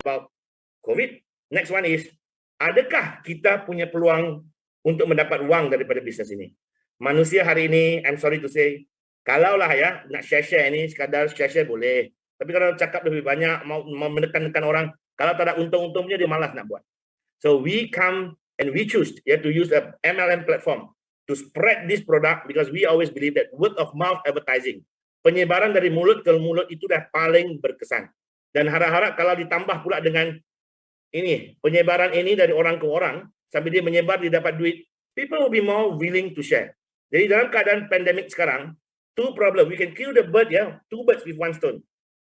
about COVID. Next one is, adakah kita punya peluang untuk mendapat wang daripada bisnes ini? Manusia hari ini, I'm sorry to say, kalaulah ya nak share-share ini, sekadar share-share boleh. Tapi kalau cakap lebih banyak, mau menekan-nekan orang, kalau tak ada untung-untungnya, dia malas nak buat. So we come and we choose to use a MLM platform to spread this product because we always believe that word of mouth advertising, penyebaran dari mulut ke mulut itu dah paling berkesan. Dan harap-harap kalau ditambah pula dengan ini, penyebaran ini dari orang ke orang, sampai dia menyebar, dia dapat duit, people will be more willing to share. Jadi dalam keadaan pandemik sekarang, two problem, we can kill the bird, two birds with one stone.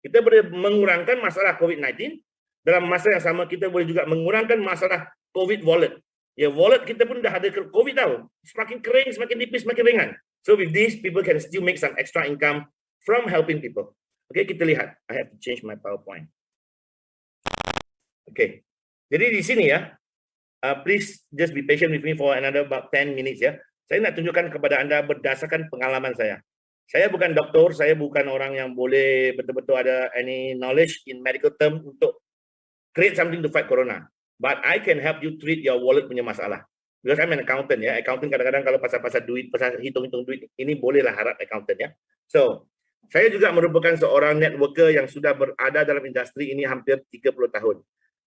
Kita boleh mengurangkan masalah COVID-19, dalam masa yang sama kita boleh juga mengurangkan masalah COVID wallet. Ya, wallet kita pun dah ada COVID tau. Semakin kering, semakin tipis, semakin ringan. So with this, people can still make some extra income from helping people. Okay, kita lihat. I have to change my PowerPoint. Okay. Jadi di sini ya, please just be patient with me for another about 10 minutes ya. Saya nak tunjukkan kepada anda berdasarkan pengalaman saya. Saya bukan doktor, saya bukan orang yang boleh betul-betul ada any knowledge in medical term untuk create something to fight corona. But I can help you treat your wallet punya masalah. Because I'm an accountant ya. Accountant kadang-kadang kalau pasal-pasal duit, pasal hitung-hitung duit, ini bolehlah harap accountant ya. So, saya juga merupakan seorang networker yang sudah berada dalam industri ini hampir 30 tahun.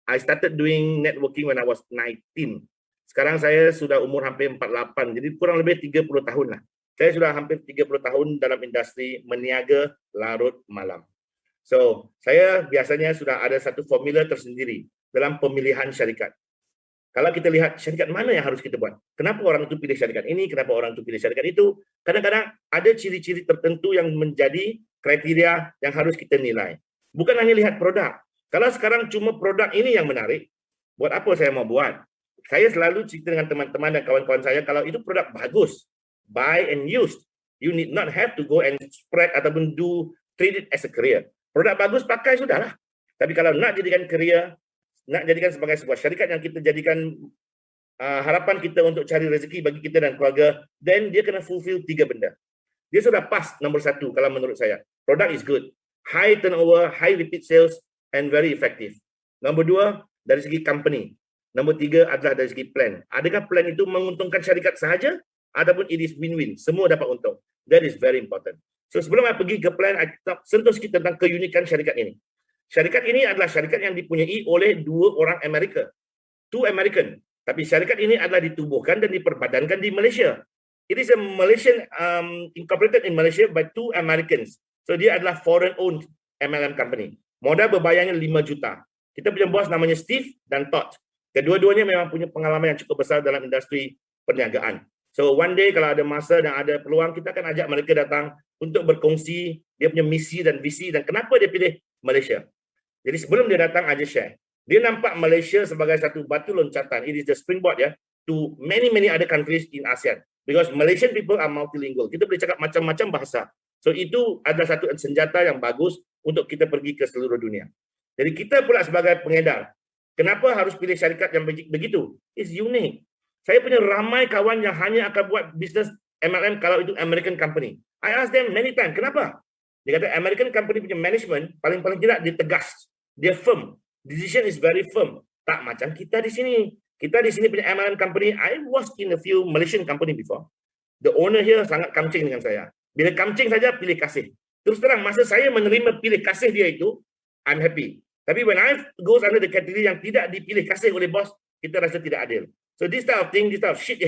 I started doing networking when I was 19. Sekarang saya sudah umur hampir 48. Jadi kurang lebih 30 tahun lah. Saya sudah hampir 30 tahun dalam industri meniaga larut malam. So, saya biasanya sudah ada satu formula tersendiri dalam pemilihan syarikat. Kalau kita lihat syarikat mana yang harus kita buat. Kenapa orang itu pilih syarikat ini, kenapa orang itu pilih syarikat itu. Kadang-kadang ada ciri-ciri tertentu yang menjadi kriteria yang harus kita nilai. Bukan hanya lihat produk. Kalau sekarang cuma produk ini yang menarik, buat apa saya mau buat? Saya selalu cerita dengan teman-teman dan kawan-kawan saya, kalau itu produk bagus, buy and use. You need not have to go and spread ataupun treat it as a career. Produk bagus pakai sudahlah. Tapi kalau nak jadikan career, nak jadikan sebagai sebuah syarikat yang kita jadikan harapan kita untuk cari rezeki bagi kita dan keluarga, then dia kena fulfill 3 benda. Dia sudah pas nombor 1 kalau menurut saya. Product is good. High turnover, high repeat sales, and very effective. Nombor 2, dari segi company. Nombor 3 adalah dari segi plan. Adakah plan itu menguntungkan syarikat sahaja? Ataupun it is win-win. Semua dapat untung. That is very important. So sebelum saya pergi ke plan, saya sentuh sikit tentang keunikan syarikat ini. Syarikat ini adalah syarikat yang dipunyai oleh 2 orang Amerika. 2 American. Tapi syarikat ini adalah ditubuhkan dan diperbadankan di Malaysia. It is a Malaysian, incorporated in Malaysia by 2 Americans. So dia adalah foreign-owned MLM company. Modal berbayarnya 5 juta. Kita punya bos namanya Steve dan Todd. Kedua-duanya memang punya pengalaman yang cukup besar dalam industri perniagaan. So one day kalau ada masa dan ada peluang, kita akan ajak mereka datang untuk berkongsi dia punya misi dan visi dan kenapa dia pilih Malaysia. Jadi sebelum dia datang, aja share. Dia nampak Malaysia sebagai satu batu loncatan. It is the springboard to many other countries in ASEAN. Because Malaysian people are multilingual. Kita boleh cakap macam-macam bahasa. So itu adalah satu senjata yang bagus untuk kita pergi ke seluruh dunia. Jadi kita pula sebagai pengedar, kenapa harus pilih syarikat yang begitu? It's unique. Saya punya ramai kawan yang hanya akan buat bisnes MLM kalau itu American company. I ask them many times, kenapa? Dia kata American company punya management paling-paling tidak dia tegas, dia firm. Decision is very firm. Tak macam kita di sini. Kita di sini punya MLM company. I was in a few Malaysian company before. The owner here sangat kamcing dengan saya. Bila kamcing saja pilih kasih. Terus terang masa saya menerima pilih kasih dia itu, I'm happy. Tapi when I goes under the category yang tidak dipilih kasih oleh bos, kita rasa tidak adil. So this type of thing, this type of shit,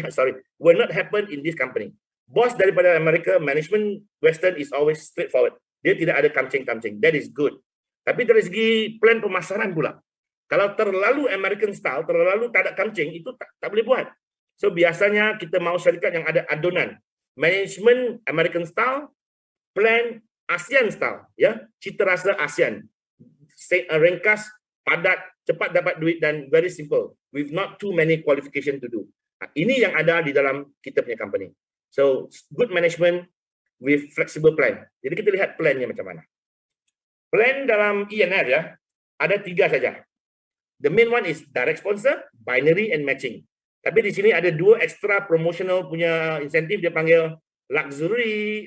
will not happen in this company. Bos daripada Amerika, management Western is always straightforward. Dia tidak ada kamcing-kamcing. That is good. Tapi dari segi plan pemasaran pula, kalau terlalu American style, terlalu tak ada kamcing, itu tak boleh buat. So biasanya kita mau syarikat yang ada adonan. Management American style, plan ASEAN style, cita rasa ASEAN. Ringkas, padat, cepat dapat duit dan very simple with not too many qualification to do. Ini yang ada di dalam kita punya company. So good management with flexible plan. Jadi kita lihat plannya macam mana. Plan dalam INR ada 3 saja. The main one is direct sponsor, binary and matching. Tapi di sini ada 2 extra promotional punya insentif, dia panggil luxury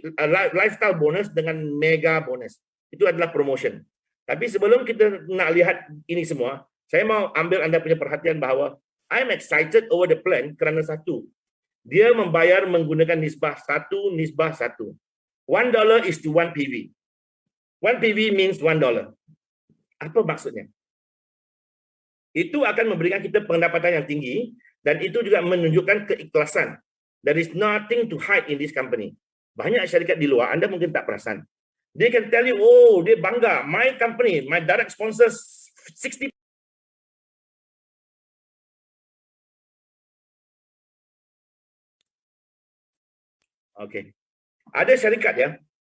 lifestyle bonus dengan mega bonus. Itu adalah promotion. Tapi sebelum kita nak lihat ini semua, saya mau ambil anda punya perhatian bahawa I'm excited over the plan kerana satu, dia membayar menggunakan nisbah 1:1. $1 is to 1 PV. 1 PV means $1. Apa maksudnya? Itu akan memberikan kita pendapatan yang tinggi dan itu juga menunjukkan keikhlasan. There is nothing to hide in this company. Banyak syarikat di luar, anda mungkin tak perasan. They can tell you, oh, dia bangga. My company, my direct sponsors 60. Okay. Ada syarikat ya,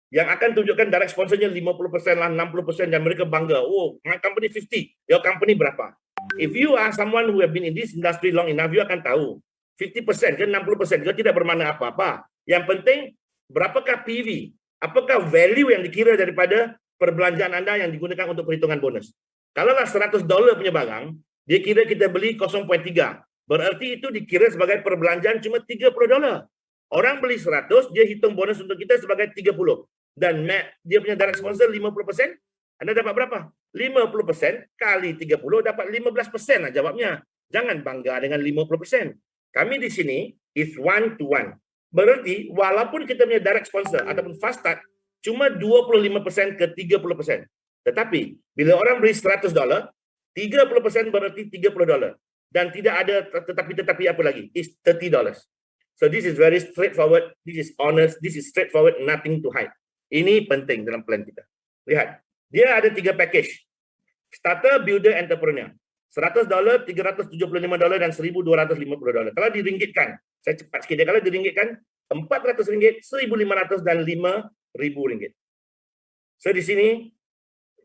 yang akan tunjukkan direct sponsornya 50% lah, 60% dan mereka bangga. Oh, my company 50, your company berapa? If you are someone who have been in this industry long enough, you akan tahu 50% ke 60% ke tidak bermakna apa-apa. Yang penting, berapakah PV? Apakah value yang dikira daripada perbelanjaan anda yang digunakan untuk perhitungan bonus? Kalaulah $100 punya barang, dia kira kita beli 0.3. Berarti itu dikira sebagai perbelanjaan cuma $30. Orang beli 100, dia hitung bonus untuk kita sebagai 30. Dan dia punya direct sponsor 50%, anda dapat berapa? 50% kali 30 dapat 15% lah jawabnya. Jangan bangga dengan 50%. Kami di sini is 1-to-1. Berarti walaupun kita punya direct sponsor ataupun fast start cuma 25% ke 30%. Tetapi bila orang beli $100, 30% berarti $30. Dan tidak ada tetapi apa lagi? Is $30. So this is very straightforward, this is honest, this is straightforward, nothing to hide. Ini penting dalam plan kita. Lihat, dia ada 3 package. Starter, builder, entrepreneur. $100, $375 dan $1,250. Kalau diringgitkan, saya cepat sikit dia, kalau diringgitkan RM400, RM1,500 dan RM5,000. So di sini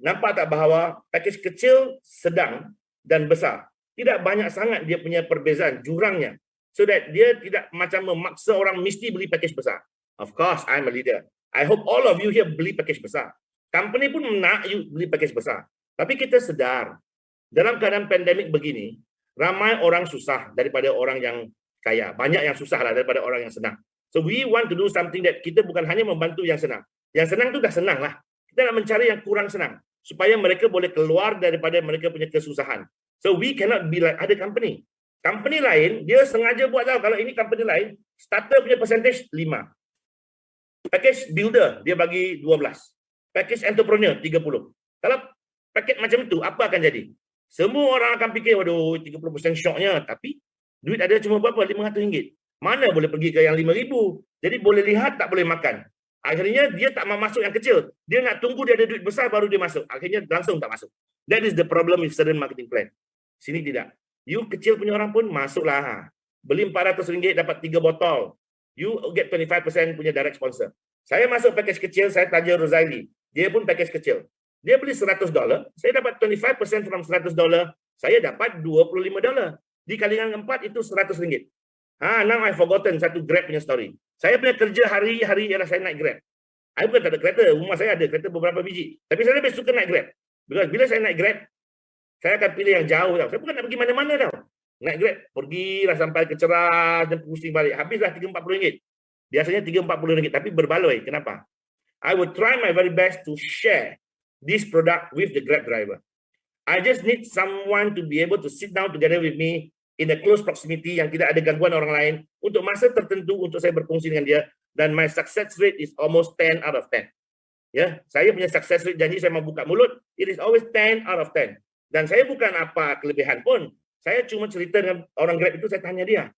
nampak tak bahawa package kecil, sedang dan besar. Tidak banyak sangat dia punya perbezaan, jurangnya. So that dia tidak macam memaksa orang mesti beli package besar. Of course, I'm a leader. I hope all of you here beli package besar. Company pun nak you beli package besar. Tapi kita sedar, dalam keadaan pandemik begini, ramai orang susah daripada orang yang kaya. Banyak yang susah lah daripada orang yang senang. So we want to do something that kita bukan hanya membantu yang senang. Yang senang tu dah senang lah. Kita nak mencari yang kurang senang. Supaya mereka boleh keluar daripada mereka punya kesusahan. So we cannot be like other company. Company lain, dia sengaja buat tahu kalau ini company lain, starter punya percentage 5. Package builder, dia bagi 12. Package entrepreneur, 30. Kalau paket macam itu, apa akan jadi? Semua orang akan fikir, waduh, 30% syoknya. Tapi, duit ada cuma berapa? RM500. Mana boleh pergi ke yang RM5,000? Jadi, boleh lihat, tak boleh makan. Akhirnya, dia tak mau masuk yang kecil. Dia nak tunggu dia ada duit besar, baru dia masuk. Akhirnya, langsung tak masuk. That is the problem with certain marketing plan. Sini tidak. You kecil punya orang pun masuklah. Beli RM400 dapat 3 botol. You get 25% punya direct sponsor. Saya masuk package kecil, saya tanya Rosaili. Dia pun package kecil. Dia beli $100, saya dapat 25% from $100, saya dapat $25. Dikalikan 4 itu RM100. Now I forgotten satu Grab punya story. Saya punya kerja hari-hari ialah saya naik Grab. Saya bukan tak ada kereta, rumah saya ada kereta beberapa biji. Tapi saya lebih suka naik Grab. Because bila saya naik Grab, saya akan pilih yang jauh tau. Saya bukan nak pergi mana-mana tau. Naik Grab, pergilah sampai ke Ceras dan pusing balik. Habislah RM30-40. Biasanya RM30-40, tapi berbaloi. Kenapa? I will try my very best to share this product with the Grab driver. I just need someone to be able to sit down together with me in a close proximity yang tidak ada gangguan orang lain untuk masa tertentu untuk saya berfungsi dengan dia. Dan my success rate is almost 10 out of 10. Ya, saya punya success rate, janji saya mau buka mulut, it is always 10 out of 10. Dan saya bukan apa kelebihan pun. Saya cuma cerita dengan orang Grab itu, saya tanya dia,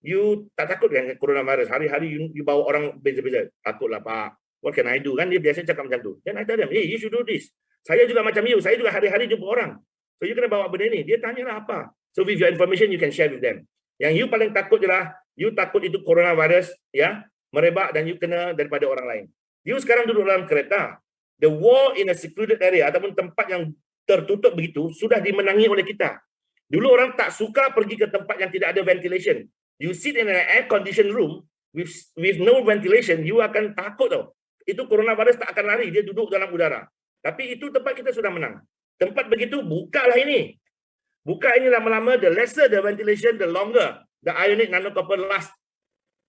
you tak takut dengan coronavirus? Hari-hari you bawa orang beza-beza. Takutlah Pak. What can I do? Kan dia biasanya cakap macam tu. Dan I tell them, you should do this. Saya juga macam you. Saya juga hari-hari jumpa orang. So you kena bawa benda ni. Dia tanyalah apa. So with your information, you can share with them. Yang you paling takut jelah, you takut itu coronavirus, ya, merebak dan you kena daripada orang lain. You sekarang duduk dalam kereta. The war in a secluded area ataupun tempat yang tertutup begitu sudah dimenangi oleh kita. Dulu orang tak suka pergi ke tempat yang tidak ada ventilation. You sit in an air conditioned room with no ventilation, you akan takut tau. Itu coronavirus tak akan lari, dia duduk dalam udara. Tapi itu tempat kita sudah menang. Tempat begitu, bukalah ini. Buka ini lama-lama, the lesser the ventilation, the longer the ionic nanocopper last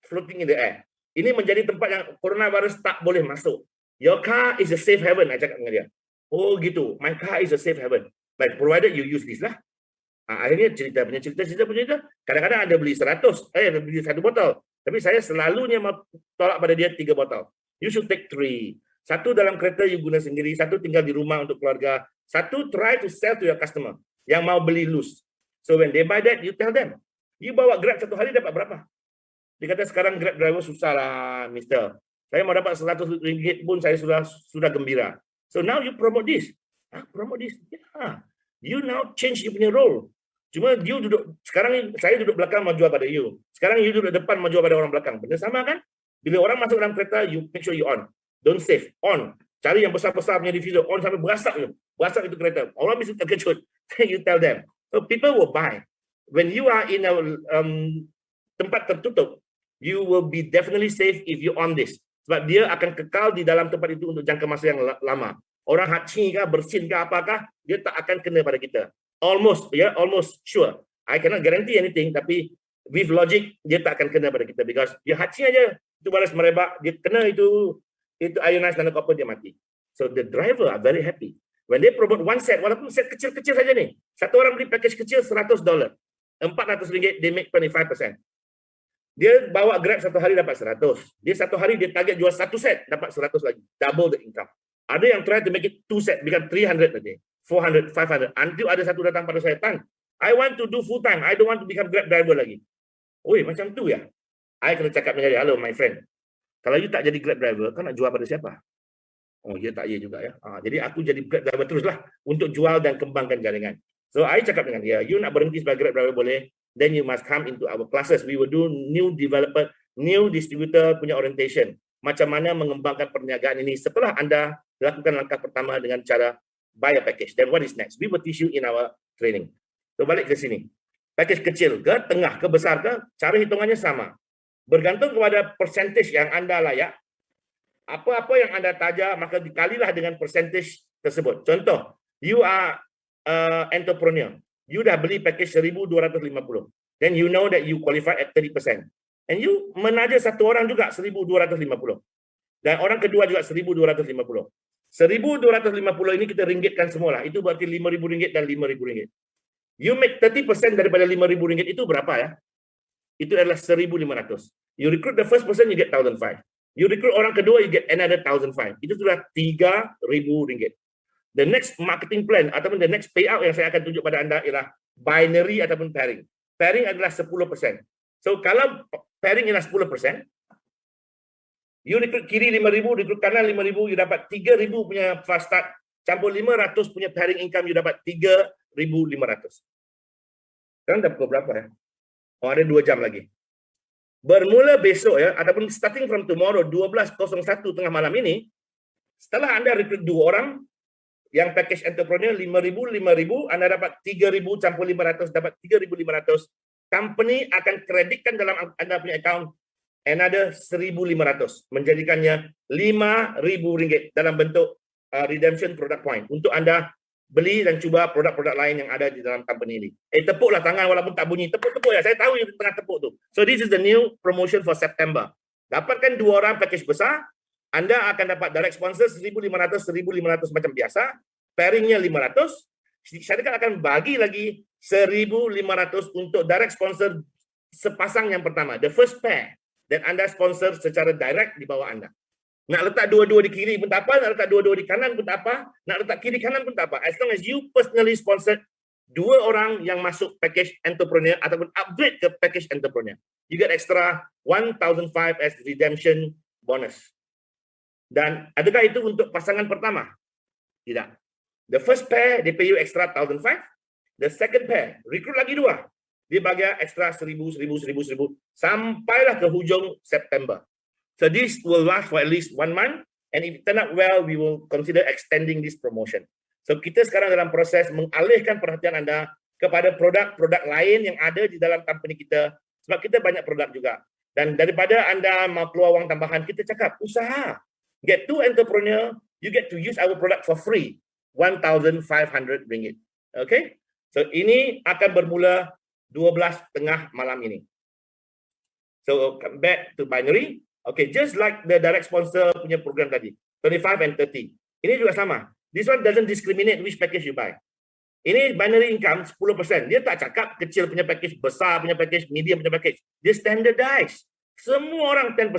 floating in the air. Ini menjadi tempat yang coronavirus tak boleh masuk. Your car is a safe haven, saya cakap dengan dia. Oh gitu, my car is a safe haven. But provided you use this lah. Akhirnya cerita, kadang-kadang ada beli 100, ada beli 1 botol. Tapi saya selalunya tolak pada dia 3 botol. You should take 3. 1 dalam kereta you guna sendiri, 1 tinggal di rumah untuk keluarga, 1 try to sell to your customer yang mau beli loose. So when they buy that, you tell them, you bawa Grab 1 hari dapat berapa? Dia kata sekarang Grab driver susah lah, mister. Saya mau dapat RM100 pun saya sudah gembira. So now you promote this. Promote this. Yeah. You now change you punya role. Cuma you duduk, sekarang saya duduk belakang mau jual pada you. Sekarang you duduk depan mau jual pada orang belakang. Benar sama kan? Bila orang masuk dalam kereta, you make sure you on. Don't save. On. Cari yang besar-besar punya diffuser. On sampai berasak you. Berasak itu kereta. Orang mesti terkejut. You tell them. So people will buy. When you are in a tempat tertutup, you will be definitely safe if you on this. Sebab dia akan kekal di dalam tempat itu untuk jangka masa yang lama. Orang haci kah, bersin kah, apakah, dia tak akan kena pada kita. Almost sure. I cannot guarantee anything, tapi with logic, dia tak akan kena pada kita. Because dia haci aja, itu balas merebak, dia kena itu ionized nanocopper, dia mati. So the driver are very happy. When they promote one set, walaupun set kecil-kecil saja nih, satu orang beli package kecil $100, RM400, they make 25%. Dia bawa Grab 1 hari dapat 100. Dia 1 hari dia target jual 1 set dapat 100 lagi. Double the income. Ada yang try to make it 2 set become 300 lagi. 400, 500. Until ada satu datang pada saya, Tan, I want to do full time. I don't want to become Grab driver lagi. Oi, macam tu ya. I kena cakap dengan dia, hello my friend. Kalau you tak jadi Grab driver, kau nak jual pada siapa? Oh, ya tak ya juga ya. Jadi aku jadi Grab driver teruslah untuk jual dan kembangkan jaringan. So I cakap dengan dia, you nak berhenti sebagai Grab driver boleh, then you must come into our classes. We will do new developer, new distributor punya orientation. Macam mana mengembangkan perniagaan ini setelah Anda lakukan langkah pertama dengan cara buy a package. Then what is next? We will teach you in our training. So balik ke sini. Package kecil ke, tengah ke, besar ke, cara hitungannya sama. Bergantung kepada percentage yang Anda layak. Apa-apa yang Anda taja, maka dikalilah dengan percentage tersebut. Contoh, you are entrepreneur. You dah beli package 1,250. Then you know that you qualify at 30%. And you menaja satu orang juga 1,250. Dan orang kedua juga 1,250. 1,250 ini kita ringgitkan semualah. Itu berarti RM5,000 dan RM5,000. You make 30% daripada RM5,000 itu berapa ya? Itu adalah 1,500. You recruit the first person, you get 1,500. You recruit orang kedua, you get another 1,500. Itu sudah RM3,000. The next marketing plan ataupun the next payout yang saya akan tunjuk pada anda ialah binary ataupun pairing. Pairing adalah 10%. So kalau pairing ialah 10%, you recruit kiri RM5,000, recruit kanan RM5,000, you dapat RM3,000 punya fast start, campur RM500 punya pairing income, you dapat RM3,500. Sekarang dah pukul berapa ya? Oh, ada 2 jam lagi. Bermula besok ya, ataupun starting from tomorrow, 12.01 tengah malam ini, setelah anda recruit 2 orang, yang package entrepreneur RM5,000, anda dapat RM3,000 campur RM500, dapat RM3,500. Company akan kreditkan dalam anda punya account another RM1,500, menjadikannya RM5,000 dalam bentuk redemption product point untuk anda beli dan cuba produk-produk lain yang ada di dalam company ini. Tepuklah tangan walaupun tak bunyi. Tepuk-tepuk ya, saya tahu you tengah tepuk tu. So this is the new promotion for September. Dapatkan 2 orang package besar, anda akan dapat direct sponsor RM1,500 macam biasa, pairingnya RM500, syarikat akan bagi lagi RM1,500 untuk direct sponsor sepasang yang pertama, the first pair, dan anda sponsor secara direct di bawah anda. Nak letak dua-dua di kiri pun tak apa, nak letak dua-dua di kanan pun tak apa, nak letak kiri kanan pun tak apa. As long as you personally sponsored 2 orang yang masuk package entrepreneur ataupun upgrade ke package entrepreneur, you get extra 1,500 as redemption bonus. Dan adakah itu untuk pasangan pertama? Tidak. The first pair, they pay you extra 1,500. The second pair, recruit lagi 2. Dia bagi extra 1,000, 1,000, 1,000, 1,000 sampailah ke hujung September. So this will last for at least 1 month, and if it turn out well, we will consider extending this promotion. So kita sekarang dalam proses mengalihkan perhatian anda kepada produk-produk lain yang ada di dalam company kita, sebab kita banyak produk juga. Dan daripada anda mau keluar wang tambahan, kita cakap usaha. Get 2 entrepreneur, you get to use our product for free, RM1,500. Okay? So ini akan bermula 12:30 malam ini. So come back to binary. Okay, just like the direct sponsor punya program tadi, 25 and 30. Ini juga sama. This one doesn't discriminate which package you buy. Ini binary income 10%. Dia tak cakap kecil punya package, besar punya package, medium punya package. Dia standardized. Semua orang 10%.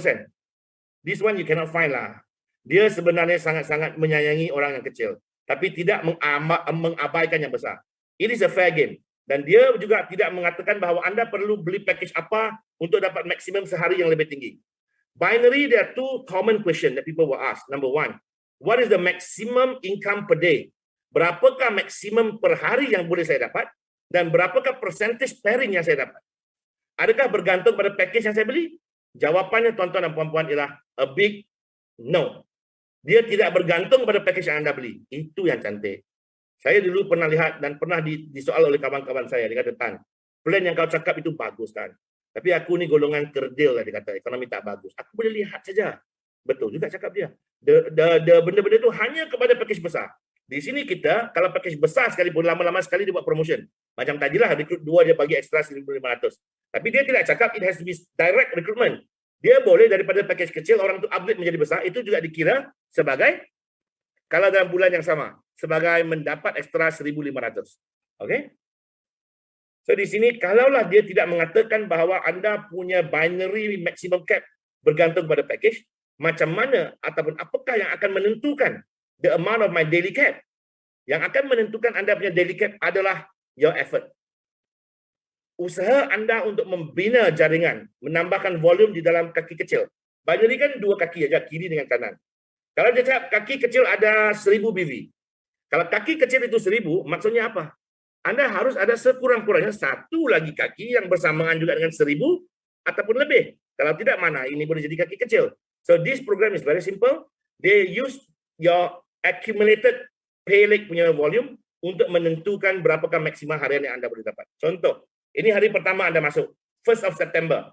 This one you cannot find lah. Dia sebenarnya sangat-sangat menyayangi orang yang kecil. Tapi tidak mengabaikan yang besar. It is a fair game. Dan dia juga tidak mengatakan bahawa anda perlu beli package apa untuk dapat maksimum sehari yang lebih tinggi. Binary, there are two common questions that people will ask. Number one, what is the maximum income per day? Berapakah maksimum per hari yang boleh saya dapat? Dan berapakah percentage pairing yang saya dapat? Adakah bergantung pada package yang saya beli? Jawapannya tuan-tuan dan puan-puan ialah a big no. Dia tidak bergantung pada package yang anda beli. Itu yang cantik. Saya dulu pernah lihat dan pernah disoal oleh kawan-kawan saya. Dia kata, Tan, plan yang kau cakap itu bagus, Tan. Tapi aku ni golongan kerdil lah, dia kata, ekonomi tak bagus. Aku boleh lihat saja. Betul juga cakap dia. Benda-benda itu hanya kepada package besar. Di sini kita, kalau package besar sekalipun, lama-lama sekali dia buat promotion. Macam tadilah, rekrut 2 dia bagi ekstra 1,500. Tapi dia tidak cakap it has to be direct recruitment. Dia boleh daripada package kecil, orang itu upgrade menjadi besar, itu juga dikira sebagai, kalau dalam bulan yang sama, sebagai mendapat ekstra 1,500. Okay? So di sini, kalaulah dia tidak mengatakan bahawa anda punya binary maximum cap bergantung pada package, macam mana ataupun apakah yang akan menentukan the amount of my daily cap? Yang akan menentukan anda punya daily cap adalah your effort. Usaha anda untuk membina jaringan, menambahkan volume di dalam kaki kecil. Binary kan 2 kaki aja, kiri dengan kanan. Kalau dia cakap kaki kecil ada 1000 BV. Kalau kaki kecil itu 1000, maksudnya apa? Anda harus ada sekurang-kurangnya 1 lagi kaki yang bersamaan juga dengan 1000 ataupun lebih. Kalau tidak, mana ini boleh jadi kaki kecil. So this program is very simple. They use your accumulated pay leg punya volume untuk menentukan berapakah maksimal harian yang anda boleh dapat. Contoh, ini hari pertama anda masuk, 1st of September.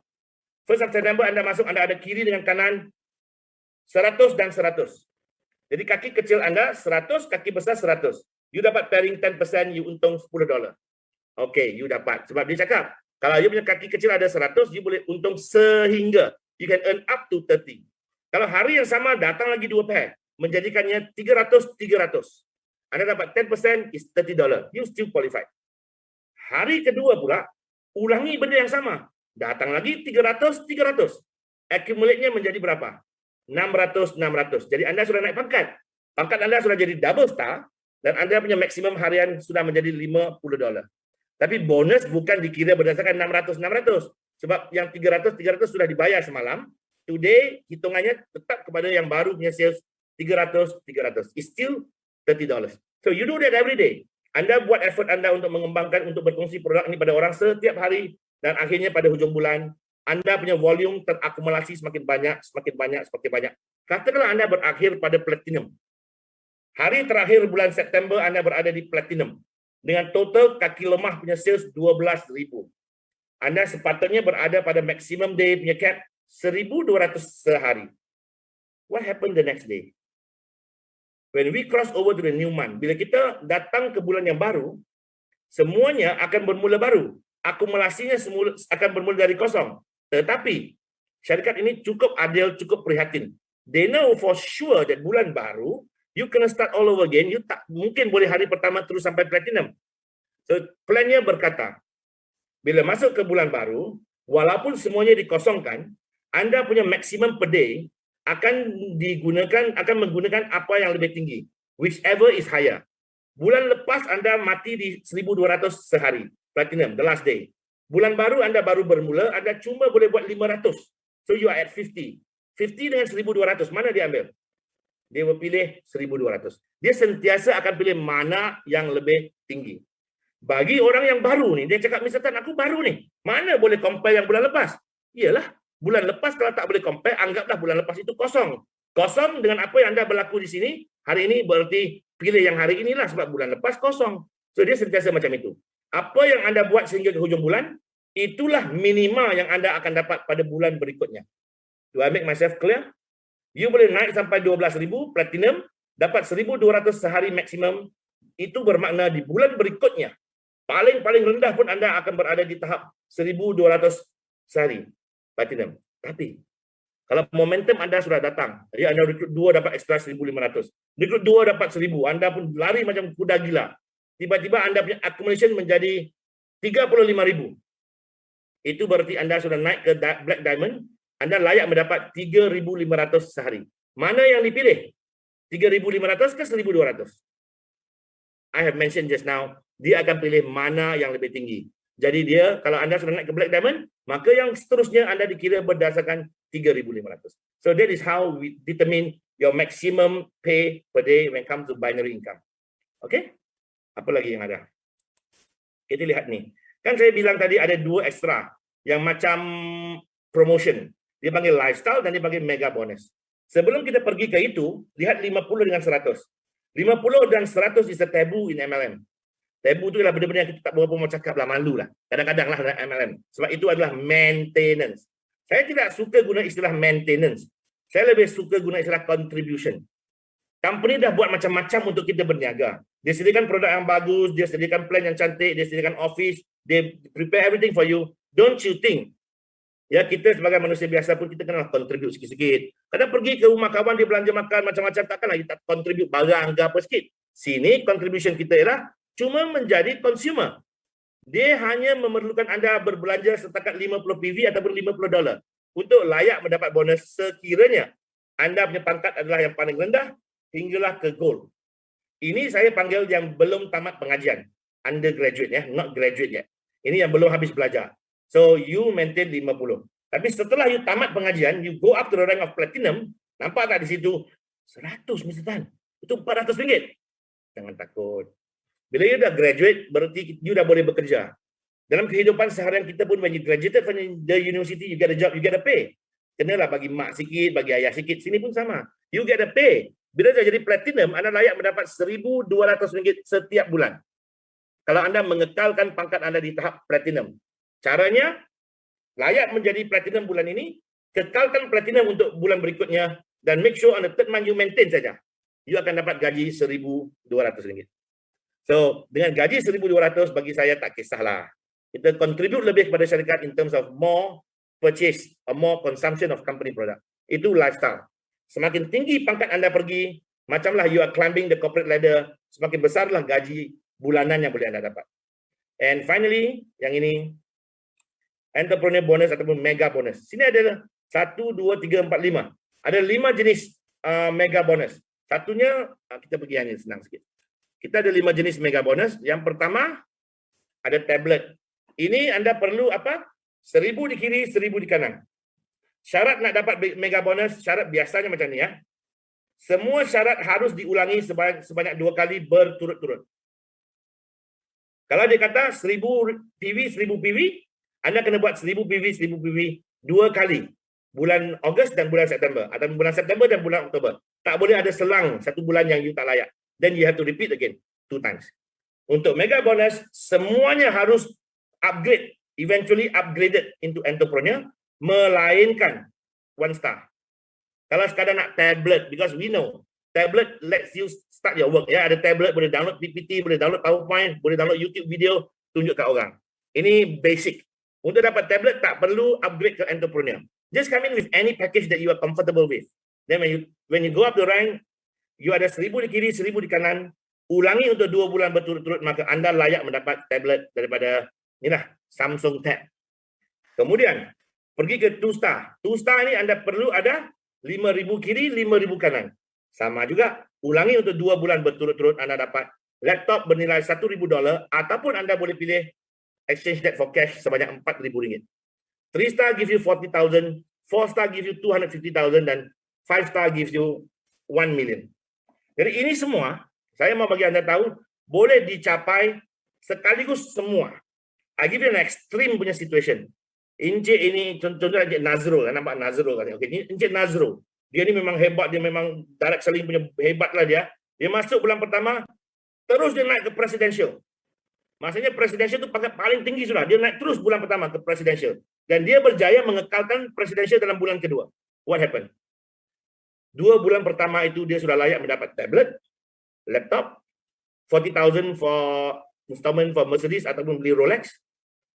1st of September anda masuk, anda ada kiri dengan kanan 100 dan 100. Jadi kaki kecil anda 100, kaki besar 100. You dapat pairing 10%, you untung $10. Okay, you dapat. Sebab dia cakap, kalau you punya kaki kecil ada 100, you boleh untung sehingga. You can earn up to 30. Kalau hari yang sama datang lagi 2 pair, menjadikannya 300. Anda dapat 10% is $30. You still qualified. Hari kedua pula, ulangi benda yang sama. Datang lagi 300. Accumulate-nya menjadi berapa? 600. Jadi anda sudah naik pangkat. Pangkat anda sudah jadi double star dan anda punya maksimum harian sudah menjadi $50. Tapi bonus bukan dikira berdasarkan 600. Sebab yang 300 sudah dibayar semalam. Today, hitungannya tetap kepada yang baru punya sales 300. It's still $30. So you do that every day. Anda buat effort anda untuk mengembangkan, untuk berkongsi produk ini pada orang setiap hari, dan akhirnya pada hujung bulan, anda punya volume terakumulasi semakin banyak. Katakanlah anda berakhir pada platinum. Hari terakhir bulan September anda berada di platinum. Dengan total kaki lemah punya sales 12,000. Anda sepatutnya berada pada maximum day punya cap 1,200 sehari. What happened the next day? When we cross over to the new month, bila kita datang ke bulan yang baru, semuanya akan bermula baru. Akumulasinya akan bermula dari kosong. Tetapi, syarikat ini cukup adil, cukup prihatin. They know for sure that bulan baru, you kena start all over again. You tak mungkin boleh hari pertama terus sampai platinum. So, plannya berkata, bila masuk ke bulan baru, walaupun semuanya dikosongkan, anda punya maximum per day akan menggunakan apa yang lebih tinggi, whichever is higher. Bulan lepas anda mati di 1,200 sehari, platinum, the last day. Bulan baru anda baru bermula, anda cuma boleh buat 500. So you are at 50. 50 dengan 1,200, mana dia ambil? Dia will pilih 1,200. Dia sentiasa akan pilih mana yang lebih tinggi. Bagi orang yang baru ni, dia cakap, Mr. Tan, aku baru ni. Mana boleh compare yang bulan lepas? Iyalah, bulan lepas kalau tak boleh compare, anggaplah bulan lepas itu kosong. Kosong dengan apa yang anda berlaku di sini, hari ini berarti pilih yang hari inilah sebab bulan lepas kosong. So dia sentiasa macam itu. Apa yang anda buat sehingga ke hujung bulan, itulah minima yang anda akan dapat pada bulan berikutnya. Do I make myself clear? You boleh naik sampai 12,000 platinum, dapat 1,200 sehari maksimum. Itu bermakna di bulan berikutnya, paling rendah pun anda akan berada di tahap 1,200 sehari platinum. Tapi kalau momentum anda sudah datang, jadi anda rekrut 2 dapat ekstra 1,500. Berikut 2 dapat 1,000. Anda pun lari macam kuda gila. Tiba-tiba Anda punya accumulation menjadi 35,000. Itu berarti Anda sudah naik ke Black Diamond. Anda layak mendapat 3,500 sehari. Mana yang dipilih? 3,500 ke 1,200? I have mentioned just now, dia akan pilih mana yang lebih tinggi. Jadi dia, kalau Anda sudah naik ke Black Diamond, maka yang seterusnya Anda dikira berdasarkan 3,500. So that is how we determine your maximum pay per day when it comes to binary income. Okay? Apa lagi yang ada? Kita lihat nih. Kan saya bilang tadi ada 2 ekstra yang macam promotion. Dia panggil lifestyle dan dia panggil mega bonus. Sebelum kita pergi ke itu, lihat 50 dengan 100. 50 dan 100 is a taboo in MLM. Taboo itu adalah benda-benda yang kita tak berapa mau cakap lah, malu lah. Kadang-kadang lah dalam MLM. Sebab itu adalah maintenance. Saya tidak suka guna istilah maintenance. Saya lebih suka guna istilah contribution. Company dah buat macam-macam untuk kita berniaga. Dia sediakan produk yang bagus, dia sediakan plan yang cantik, dia sediakan office, they prepare everything for you. Don't you think? Ya, kita sebagai manusia biasa pun kita kena contribute sikit-sikit. Kadang pergi ke rumah kawan dia belanja makan macam-macam, takkanlah kita contribute barang ke apa sikit. Sini contribution kita ialah cuma menjadi consumer. Dia hanya memerlukan anda berbelanja setakat 50 PV ataupun $50 untuk layak mendapat bonus sekiranya anda punya pangkat adalah yang paling rendah hinggalah ke gold. Ini saya panggil yang belum tamat pengajian, undergraduate ya, not graduate yet. Ini yang belum habis belajar. So you maintain 50. Tapi setelah you tamat pengajian, you go up to the rank of platinum, nampak tak di situ 100 Mr. Tan. Itu RM400. Jangan takut. Bila you dah graduate, berarti you dah boleh bekerja. Dalam kehidupan seharian kita pun, when you graduated from the university, you get a job, you get a pay. Kenalah bagi mak sikit, bagi ayah sikit. Sini pun sama. You get a pay. Bila dah jadi platinum, anda layak mendapat RM1,200 setiap bulan. Kalau anda mengekalkan pangkat anda di tahap platinum. Caranya, layak menjadi platinum bulan ini, kekalkan platinum untuk bulan berikutnya, dan make sure on the third month you maintain saja. You akan dapat gaji RM1,200. So, dengan gaji 1,200 bagi saya tak kisahlah. Kita contribute lebih kepada syarikat in terms of more purchase, or more consumption of company product. Itu lifestyle. Semakin tinggi pangkat anda pergi, macamlah you are climbing the corporate ladder, semakin besarlah gaji bulanan yang boleh anda dapat. And finally, yang ini, entrepreneur bonus ataupun mega bonus. Sini ada 1, 2, 3, 4, 5. Ada 5 jenis mega bonus. Satunya, kita pergi yang ini senang sikit. Kita ada 5 jenis mega bonus. Yang pertama, ada tablet. Ini anda perlu apa? 1,000 di kiri, 1,000 di kanan. Syarat nak dapat mega bonus, syarat biasanya macam ni ya. Semua syarat harus diulangi sebanyak 2 kali berturut-turut. Kalau dia kata 1,000 PV, 1,000 PV, anda kena buat 1,000 PV, 1,000 PV 2 kali. Bulan Ogos dan bulan September. Atau bulan September dan bulan Oktober. Tak boleh ada selang 1 bulan yang you tak layak. Then you have to repeat again 2 times. Untuk mega bonus, semuanya harus upgrade, eventually upgraded into entrepreneur, melainkan 1 star. Kalau sekadar nak tablet, because we know, tablet lets you start your work. Ya, ada tablet, boleh download PPT, boleh download PowerPoint, boleh download YouTube video, tunjuk kat orang. Ini basic. Untuk dapat tablet, tak perlu upgrade ke entrepreneur. Just come in with any package that you are comfortable with. Then when you go up the rank, you ada 1,000 di kiri, 1,000 di kanan, ulangi untuk 2 bulan berturut-turut, maka anda layak mendapat tablet daripada inilah Samsung Tab. Kemudian, pergi ke 2 star. 2 star ini anda perlu ada 5,000 kiri, 5,000 kanan. Sama juga, ulangi untuk 2 bulan berturut-turut, anda dapat laptop bernilai $1,000 ataupun anda boleh pilih exchange that for cash sebanyak RM4,000. 3 star gives you 40,000, 4 star gives you 250,000 dan 5 star gives you 1 million. Jadi ini semua, saya mau bagi anda tahu, boleh dicapai sekaligus semua. I give you an extreme punya situation. Encik ini, contohnya Encik Nazrul, nampak Nazrul kan? Okay, ini Encik Nazrul. Dia ni memang hebat, dia memang direct selling punya hebat lah dia. Dia masuk bulan pertama, terus dia naik ke presidential. Maksudnya presidential itu pangkat paling tinggi sudah. Dia naik terus bulan pertama ke presidential. Dan dia berjaya mengekalkan presidential dalam bulan kedua. What happened? 2 bulan pertama itu dia sudah layak mendapat tablet, laptop, 40,000 for installment for Mercedes ataupun beli Rolex,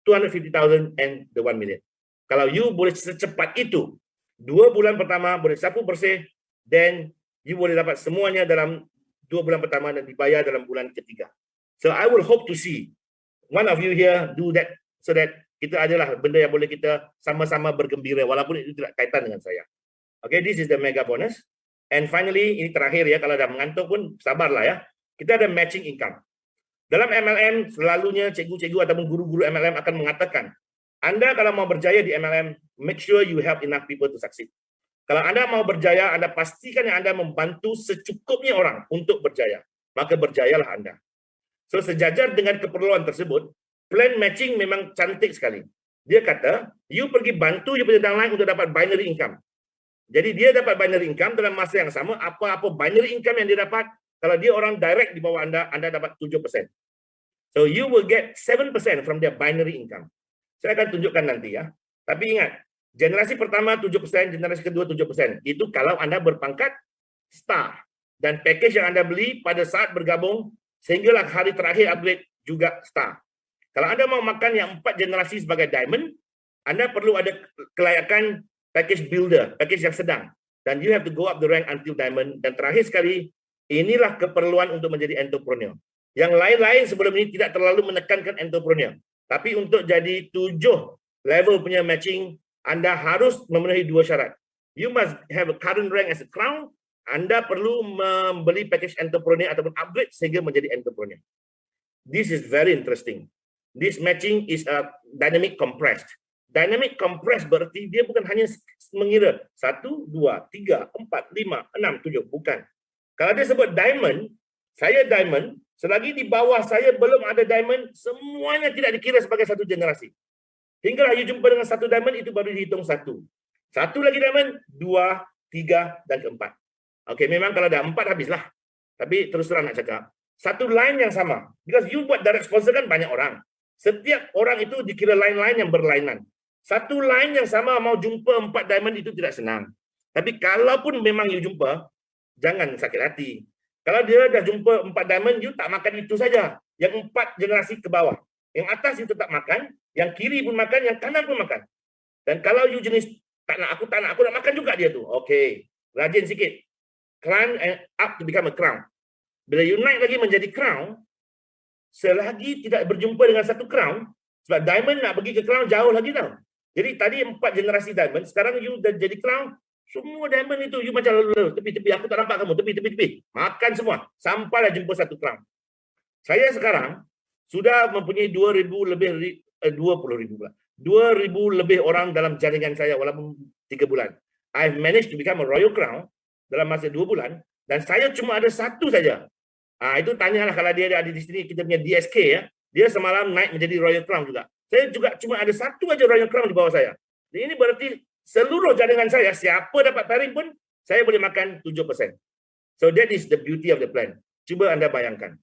250,000 and the 1 million. Kalau you boleh secepat itu, 2 bulan pertama boleh sapu bersih, then you boleh dapat semuanya dalam 2 bulan pertama dan dibayar dalam bulan ketiga. So I will hope to see one of you here do that, so that kita adalah benda yang boleh kita sama-sama bergembira walaupun itu tidak kaitan dengan saya. Okay, this is the mega bonus. And finally, ini terakhir ya, kalau dah mengantuk pun sabarlah ya. Kita ada matching income. Dalam MLM, selalunya cikgu-cikgu ataupun guru-guru MLM akan mengatakan, Anda kalau mau berjaya di MLM, make sure you help enough people to succeed. Kalau Anda mau berjaya, Anda pastikan yang Anda membantu secukupnya orang untuk berjaya. Maka berjayalah Anda. So, sejajar dengan keperluan tersebut, plan matching memang cantik sekali. Dia kata, you pergi bantu you punya downline untuk dapat binary income. Jadi dia dapat binary income dalam masa yang sama, apa-apa binary income yang dia dapat, kalau dia orang direct di bawah Anda, Anda dapat 7%. So, you will get 7% from their binary income. Saya akan tunjukkan nanti ya. Tapi ingat, generasi pertama 7%, generasi kedua 7%. Itu kalau Anda berpangkat star. Dan package yang Anda beli pada saat bergabung, sehinggalah hari terakhir upgrade juga star. Kalau Anda mau makan yang 4 generasi sebagai diamond, Anda perlu ada kelayakan package builder, package yang sedang. Dan you have to go up the rank until diamond. Dan terakhir sekali, inilah keperluan untuk menjadi entrepreneur. Yang lain-lain sebelum ini tidak terlalu menekankan entrepreneur. Tapi untuk jadi 7 level punya matching, Anda harus memenuhi 2 syarat. You must have a current rank as a crown. Anda perlu membeli package entrepreneur ataupun upgrade sehingga menjadi entrepreneur. This is very interesting. This matching is a dynamic compressed. Dynamic compressed berarti dia bukan hanya mengira 1, 2, 3, 4, 5, 6, 7. Bukan. Kalau dia sebut diamond, saya diamond, selagi di bawah saya belum ada diamond, semuanya tidak dikira sebagai satu generasi. Hinggalah you jumpa dengan satu diamond, itu baru dihitung 1. 1 lagi diamond, 2, 3, dan keempat. Okey, memang kalau dah 4 habislah. Tapi terus terang nak cakap, satu line yang sama. Because you buat direct sponsor kan banyak orang. Setiap orang itu dikira line-line yang berlainan. Satu line yang sama mau jumpa 4 diamond itu tidak senang. Tapi kalaupun memang you jumpa, jangan sakit hati. Kalau dia dah jumpa 4 diamond, you tak makan itu saja. Yang 4 generasi ke bawah. Yang atas you tetap makan, yang kiri pun makan, yang kanan pun makan. Dan kalau you jenis tak nak, aku nak makan juga dia tu. Okey, rajin sikit. Climb and up to become a crown. Bila you naik lagi menjadi crown, selagi tidak berjumpa dengan satu crown, sebab diamond nak pergi ke crown jauh lagi tau. Jadi tadi 4 generasi diamond, sekarang you dah jadi crown, semua diamond itu you macam tepi-tepi, aku tak nampak kamu, tepi-tepi. Makan semua, sampailah jumpa satu crown. Saya sekarang sudah mempunyai 2,000 lebih, 20,000 pula. 2,000 lebih orang dalam jaringan saya walaupun 3 bulan. I've managed to become a royal crown dalam masa 2 bulan dan saya cuma ada satu saja. Itu tanyalah kalau dia ada di sini, kita punya DSK ya. Dia semalam naik menjadi royal crown juga. Saya juga cuma ada satu aja royal crown di bawah saya. Jadi ini berarti seluruh jaringan saya, siapa dapat pairing pun, saya boleh makan 7%. So that is the beauty of the plan. Cuba anda bayangkan.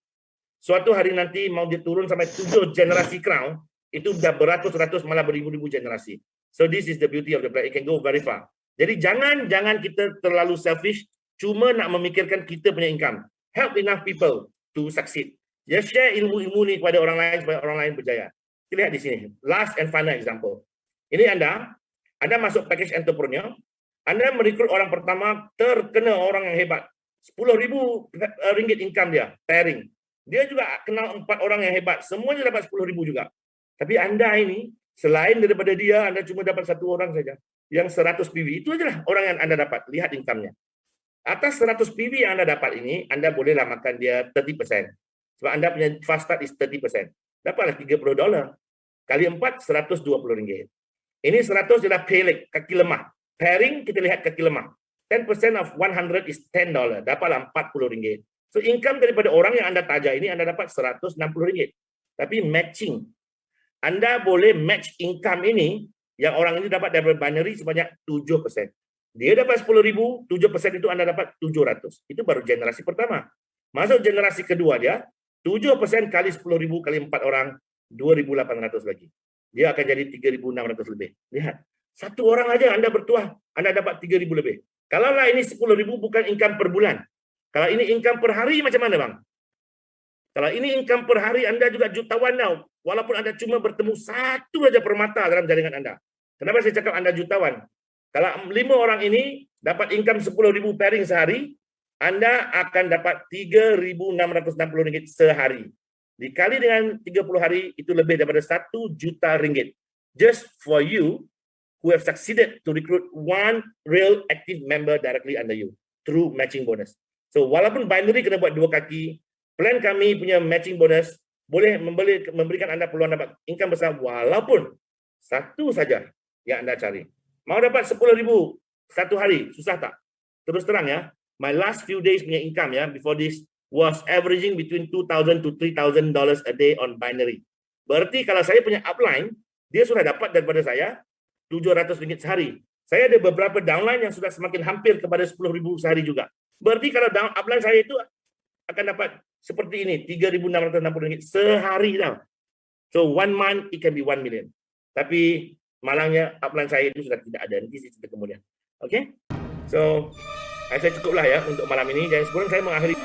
Suatu hari nanti mau dia turun sampai 7 generasi crown, itu dah beratus-ratus malah beribu-ribu generasi. So this is the beauty of the plan. It can go very far. Jadi jangan kita terlalu selfish, cuma nak memikirkan kita punya income. Help enough people to succeed. Just share ilmu-ilmu ni kepada orang lain supaya orang lain berjaya. Kita lihat di sini. Last and final example. Ini anda masuk package entrepreneur, anda merekrut orang pertama, terkena orang yang hebat. 10,000 ringgit income dia, pairing. Dia juga kenal 4 orang yang hebat, semuanya dapat 10,000 juga. Tapi anda ini, selain daripada dia, anda cuma dapat satu orang saja. Yang 100 PV, itu ajalah orang yang anda dapat. Lihat income-nya. Atas 100 PV yang anda dapat ini, anda bolehlah makan dia 30%. Sebab anda punya fast start is 30%. Dapatlah $30. Kali 4, RM120. Ini 100 adalah pay leg, kaki lemah. Pairing, kita lihat kaki lemah. 10% of 100 is $10. Dapatlah RM40. So income daripada orang yang anda taja ini, anda dapat RM160. Tapi matching. Anda boleh match income ini, yang orang ini dapat daripada binary sebanyak 7%. Dia dapat 10,000, 7% itu anda dapat 700. Itu baru generasi pertama. Masuk generasi kedua dia, 7% kali 10,000 kali 4 orang, 2,800 lagi. Dia akan jadi 3,600 lebih. Lihat, satu orang aja anda bertuah, anda dapat 3,000 lebih. Kalaulah ini 10,000 bukan income per bulan. Kalau ini income per hari macam mana bang? Kalau ini income per hari, anda juga jutawan now. Walaupun anda cuma bertemu satu aja permata dalam jaringan anda. Kenapa saya cakap anda jutawan? Kalau 5 orang ini dapat income 10,000 pairing sehari, Anda akan dapat RM3.660 sehari. Dikali dengan 30 hari, itu lebih daripada RM1 juta. Just for you who have succeeded to recruit one real active member directly under you through matching bonus. So, walaupun binary kena buat 2 kaki, plan kami punya matching bonus boleh memberikan anda peluang dapat income besar walaupun satu saja yang anda cari. Mau dapat 10,000 satu hari, susah tak? Terus terang ya, my last few days punya income ya, before this, was averaging between $2,000 to $3,000 a day on binary. Berarti kalau saya punya upline, dia sudah dapat daripada saya RM700 sehari. Saya ada beberapa downline yang sudah semakin hampir kepada 10,000 sehari juga. Berarti kalau upline saya itu akan dapat seperti ini, RM3.660 sehari tau. So, 1 month, it can be 1 million. Tapi, malangnya upline saya itu sudah tidak ada. Nanti cerita kemudian. Okay? So, saya cukuplah ya untuk malam ini. Dan sebelum saya mengakhiri...